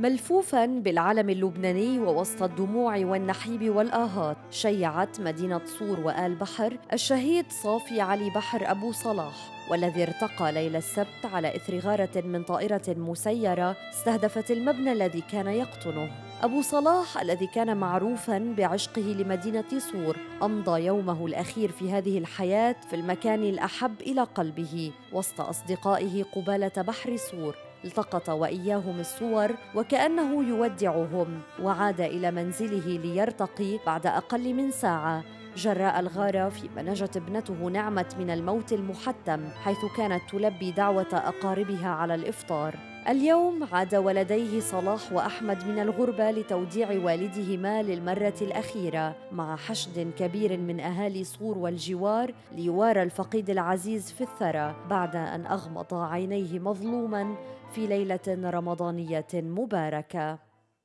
ملفوفاً بالعلم اللبناني ووسط الدموع والنحيب والآهات، شيعت مدينة صور وآل بحر الشهيد صافي علي بحر أبو صلاح، والذي ارتقى ليلة السبت على إثر غارة من طائرة مسيرة استهدفت المبنى الذي كان يقطنه. أبو صلاح الذي كان معروفاً بعشقه لمدينة صور أمضى يومه الأخير في هذه الحياة في المكان الأحب إلى قلبه وسط أصدقائه قبالة بحر صور. التقط وإياهم الصور وكأنه يودعهم، وعاد إلى منزله ليرتقي بعد أقل من ساعة جراء الغارة فيما نجت ابنته نعمة من الموت المحتم، حيث كانت تلبي دعوة أقاربها على الإفطار. اليوم عاد ولديه صلاح وأحمد من الغربة لتوديع والدهما للمرة الأخيرة مع حشد كبير من أهالي صور والجوار ليوارى الفقيد العزيز في الثرى بعد أن أغمض عينيه مظلوماً في ليلة رمضانية مباركة.